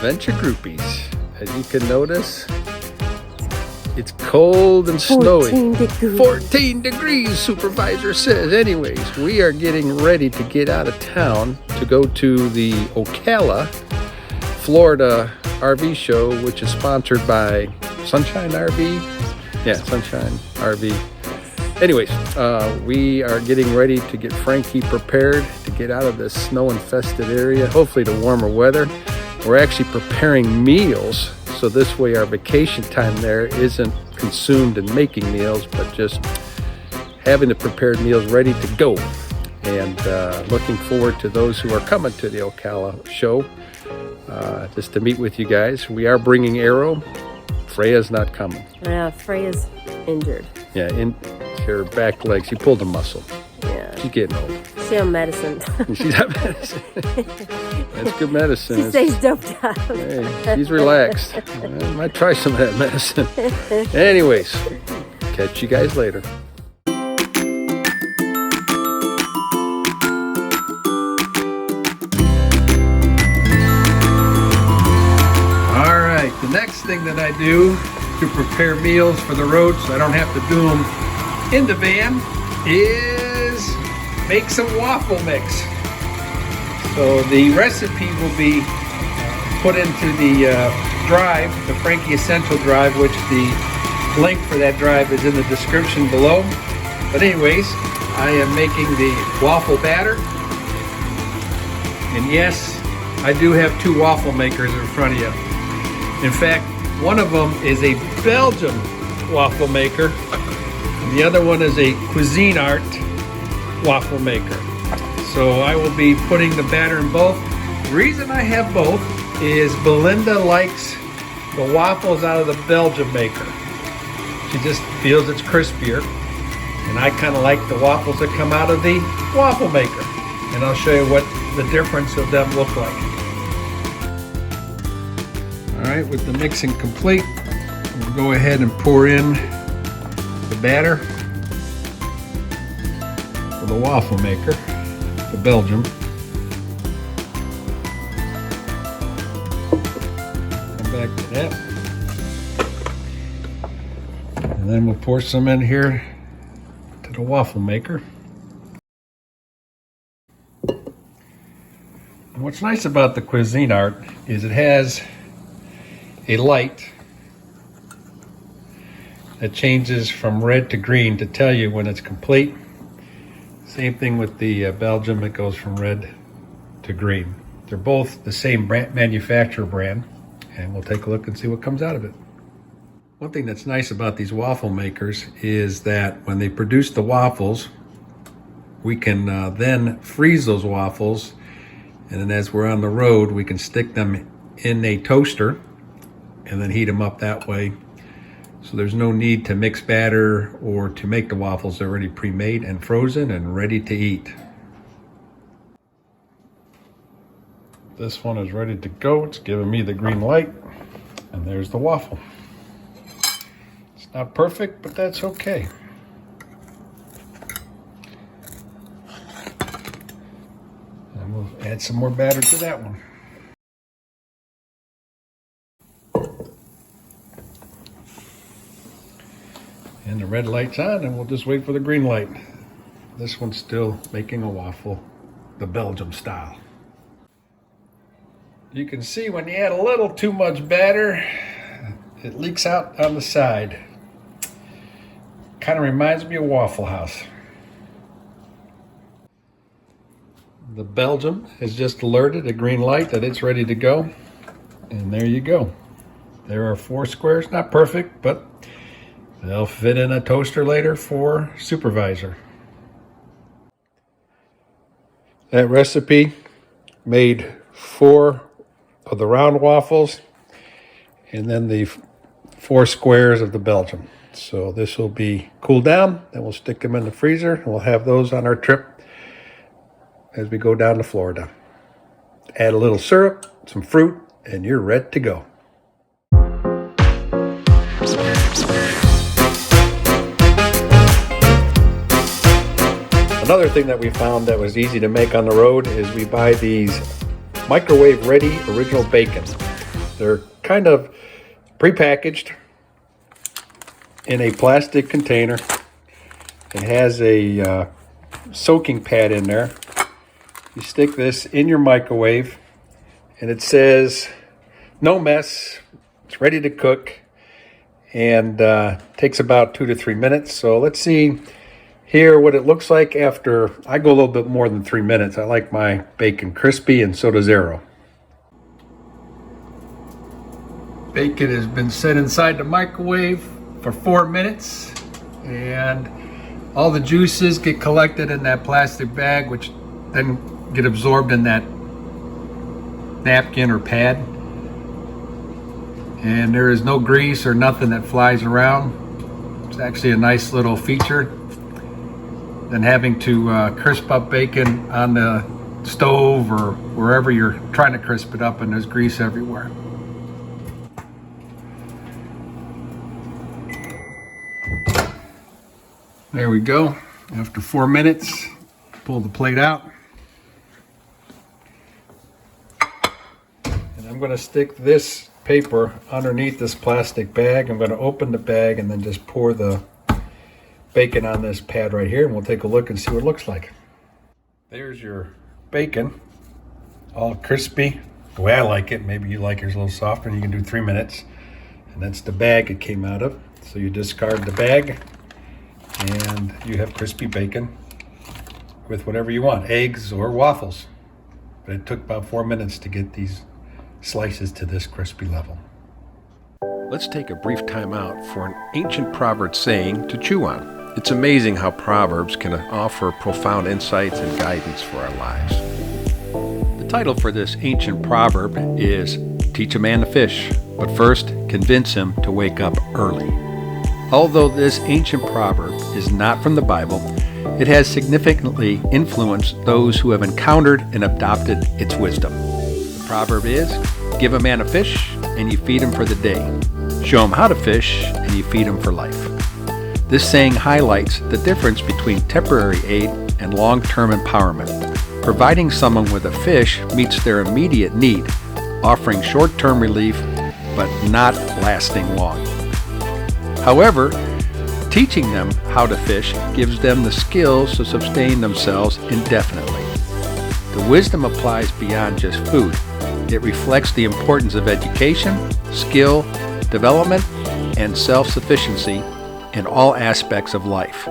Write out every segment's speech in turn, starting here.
Adventure Groupies. As you can notice, it's cold and snowy. 14 degrees, supervisor says. Anyways, we are getting ready to get out of town to go to the Ocala, Florida RV show, which is sponsored by Sunshine RV. Yeah, Sunshine RV. Anyways, we are getting ready to get Frankie prepared to get out of this snow-infested area, hopefully to warmer weather. We're actually preparing meals, so this way our vacation time there isn't consumed in making meals, but just having the prepared meals ready to go. And looking forward to those who are coming to the Ocala show, just to meet with you guys. We are bringing Arrow. Freya's not coming. Yeah, Freya's injured. Yeah, in her back leg, she pulled a muscle. Yeah. She's getting old. She's on medicine. She's on medicine. That's good medicine. She stays doped up. Hey, she's relaxed. I might try some of that medicine. Anyways, catch you guys later. All right, the next thing that I do to prepare meals for the road so I don't have to do them in the van is make some waffle mix. So the recipe will be put into the drive, the Frankie Essential Drive, which the link for that drive is in the description below. But anyways, I am making the waffle batter. And yes, I do have two waffle makers in front of you. In fact, one of them is a Belgian waffle maker. And the other one is a Cuisinart waffle maker. So I will be putting the batter in both. The reason I have both is Belinda likes the waffles out of the Belgian maker. She just feels it's crispier. And I kind of like the waffles that come out of the waffle maker. And I'll show you what the difference of them look like. All right, with the mixing complete, we'll go ahead and pour in the batter for the waffle maker, the Belgium. Come back to that. And then we'll pour some in here to the waffle maker. And what's nice about the Cuisinart is it has a light that changes from red to green to tell you when it's complete. Same thing with the Belgium, it goes from red to green. They're both the same manufacturer brand, and we'll take a look and see what comes out of it. One thing that's nice about these waffle makers is that when they produce the waffles, we can then freeze those waffles, and then as we're on the road, we can stick them in a toaster and then heat them up that way. So there's no need to mix batter or to make the waffles. They're already pre-made and frozen and ready to eat. This one is ready to go. It's giving me the green light. And there's the waffle. It's not perfect, but that's okay. And we'll add some more batter to that one. And the red light's on, and we'll just wait for the green light. This one's still making a waffle, the Belgium style. You can see when you add a little too much batter, it leaks out on the side. Kind of reminds me of Waffle House. The Belgium has just alerted a green light that it's ready to go. And there you go. There are 4 squares, not perfect, but they'll fit in a toaster later for supervisor. That recipe made 4 of the round waffles and then the 4 squares of the Belgium. So this will be cooled down, then we'll stick them in the freezer and we'll have those on our trip as we go down to Florida. Add a little syrup, some fruit, and you're ready to go. Another thing that we found that was easy to make on the road is we buy these microwave ready original bacon. They're kind of prepackaged in a plastic container. It has a soaking pad in there. You stick this in your microwave, and it says no mess. It's ready to cook, and takes about 2 to 3 minutes. So let's see here what it looks like after. I go a little bit more than 3 minutes. I like my bacon crispy, and so does Arrow. Bacon has been set inside the microwave for 4 minutes, and all the juices get collected in that plastic bag, which then get absorbed in that napkin or pad. And there is no grease or nothing that flies around. It's actually a nice little feature than having to crisp up bacon on the stove or wherever you're trying to crisp it up and there's grease everywhere. There we go. After 4 minutes, pull the plate out. And I'm going to stick this paper underneath this plastic bag. I'm going to open the bag and then just pour the bacon on this pad right here, and we'll take a look and see what it looks like. There's your bacon, all crispy. The way I like it, maybe you like yours a little softer, and you can do 3 minutes. And that's the bag it came out of. So you discard the bag, and you have crispy bacon with whatever you want, eggs or waffles. But it took about 4 minutes to get these slices to this crispy level. Let's take a brief time out for an ancient proverb saying to chew on. It's amazing how Proverbs can offer profound insights and guidance for our lives. The title for this ancient proverb is Teach a Man to Fish, but first convince him to wake up early. Although this ancient proverb is not from the Bible, it has significantly influenced those who have encountered and adopted its wisdom. The proverb is, give a man a fish and you feed him for the day. Show him how to fish and you feed him for life. This saying highlights the difference between temporary aid and long-term empowerment. Providing someone with a fish meets their immediate need, offering short-term relief but not lasting long. However, teaching them how to fish gives them the skills to sustain themselves indefinitely. The wisdom applies beyond just food. It reflects the importance of education, skill, development, and self-sufficiency in all aspects of life,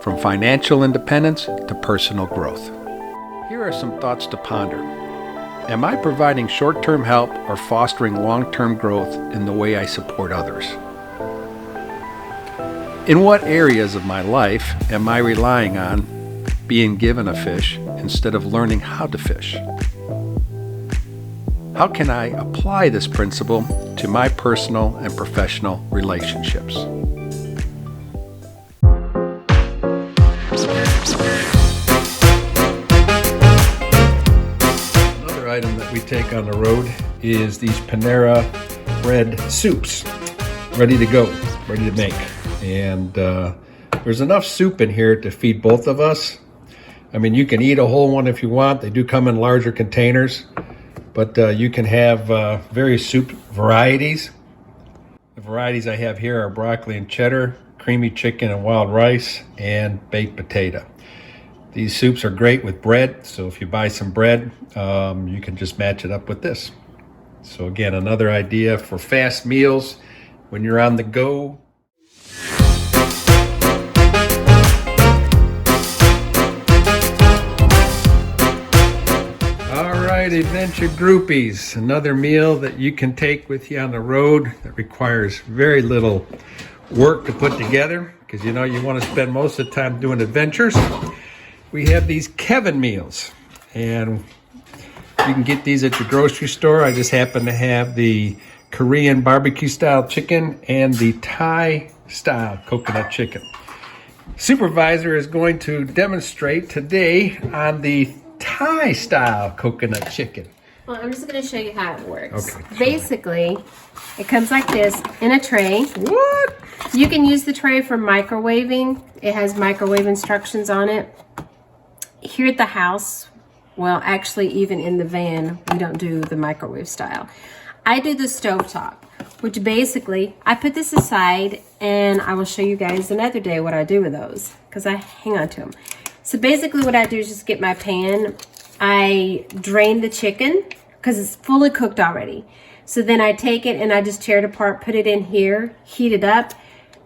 from financial independence to personal growth. Here are some thoughts to ponder. Am I providing short-term help or fostering long-term growth in the way I support others? In what areas of my life am I relying on being given a fish instead of learning how to fish? How can I apply this principle to my personal and professional relationships? Another item that we take on the road is these Panera bread soups, ready to go, ready to make. And there's enough soup in here to feed both of us. I mean, you can eat a whole one if you want. They do come in larger containers. But you can have various soup varieties. The varieties I have here are broccoli and cheddar, creamy chicken and wild rice, and baked potato. These soups are great with bread, so if you buy some bread, you can just match it up with this. So again, another idea for fast meals when you're on the go. Adventure groupies, another meal that you can take with you on the road that requires very little work to put together because you know you want to spend most of the time doing adventures. We have these Kevin meals, and you can get these at your grocery store. I just happen to have the Korean barbecue style chicken and the Thai style coconut chicken. Supervisor is going to demonstrate today on the Thai style coconut chicken. Well, I'm just going to show you how it works. Okay. Basically, it comes like this in a tray. What? You can use the tray for microwaving. It has microwave instructions on it. Here at the house, well, actually even in the van, we don't do the microwave style. I do the stovetop, which basically, I put this aside and I will show you guys another day what I do with those because I hang on to them. So basically what I do is just get my pan. I drain the chicken because it's fully cooked already. So then I take it and I just tear it apart, put it in here, heat it up.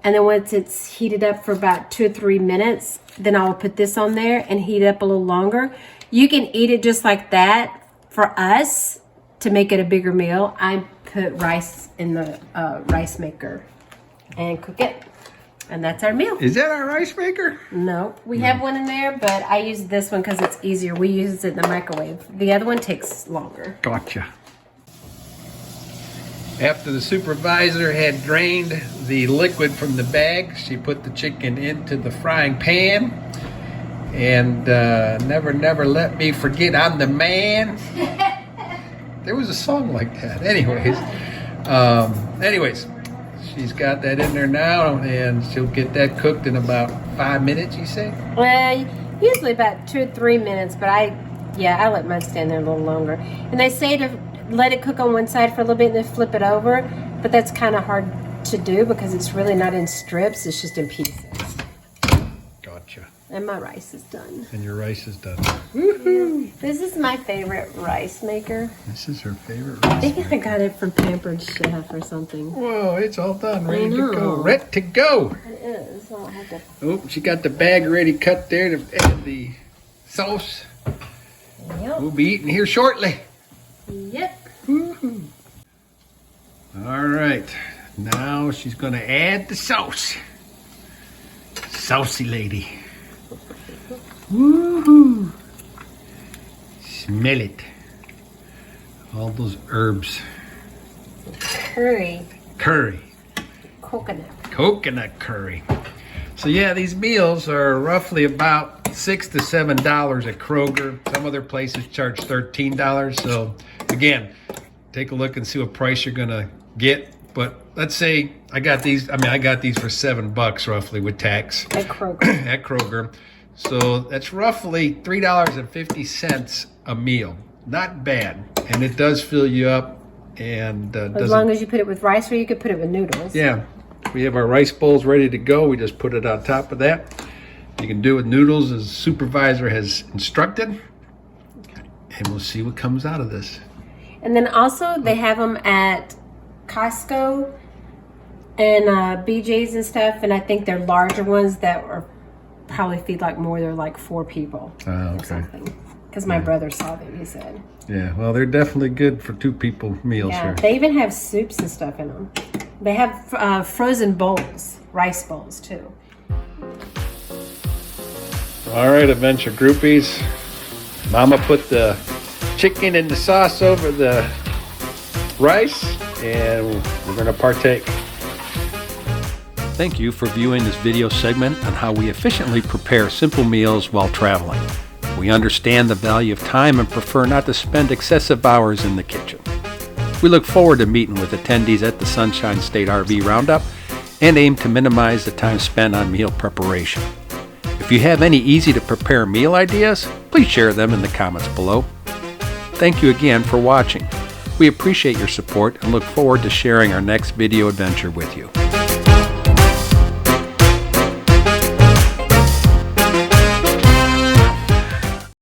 And then once it's heated up for about 2 or 3 minutes, then I'll put this on there and heat it up a little longer. You can eat it just like that. For us, to make it a bigger meal, I put rice in the rice maker and cook it. And that's our meal. Is that our rice maker? No, we have one in there, but I use this one because it's easier. We use it in the microwave. The other one takes longer. Gotcha. After the supervisor had drained the liquid from the bag, she put the chicken into the frying pan. And never, never let me forget I'm the man. There was a song like that. Anyways, she's got that in there now, and she'll get that cooked in about 5 minutes, you say? Well, usually about 2 or 3 minutes, but I let mine stand there a little longer. And they say to let it cook on one side for a little bit and then flip it over, but that's kind of hard to do because it's really not in strips, it's just in pieces. Gotcha. And my rice is done. And your rice is done. Woohoo! This is my favorite rice maker. This is her favorite I rice think maker. I got it from Pampered Chef or something. Whoa, it's all done, ready to go. Ready to go. It is. I'll have to... Oh, she got the bag ready cut there to add the sauce. Yep. We'll be eating here shortly. Yep. Woo-hoo. All right, now she's gonna add the sauce. Saucy lady. Woohoo! Smell it. All those herbs. Curry. Curry. Coconut. Coconut curry. So yeah, these meals are roughly about $6 to $7 at Kroger. Some other places charge $13. So again, take a look and see what price you're gonna get. But let's say I got these for $7 roughly with tax. At Kroger. At Kroger. So that's roughly $3.50 a meal. Not bad. And it does fill you up. And As long as you put it with rice, or you could put it with noodles. Yeah. We have our rice bowls ready to go. We just put it on top of that. You can do it with noodles as the supervisor has instructed. And we'll see what comes out of this. And then also they have them at Costco and BJ's and stuff. And I think they're larger ones that are probably feed like more. They're like 4 people or something. Because my brother saw them, he said. Yeah, well, they're definitely good for 2 people meals Yeah, here. they even have soups and stuff in them. They have frozen bowls, rice bowls too. All right, adventure groupies. Mama put the chicken and the sauce over the rice, and we're going to partake. Thank you for viewing this video segment on how we efficiently prepare simple meals while traveling. We understand the value of time and prefer not to spend excessive hours in the kitchen. We look forward to meeting with attendees at the Sunshine State RV Roundup and aim to minimize the time spent on meal preparation. If you have any easy-to-prepare meal ideas, please share them in the comments below. Thank you again for watching. We appreciate your support and look forward to sharing our next video adventure with you.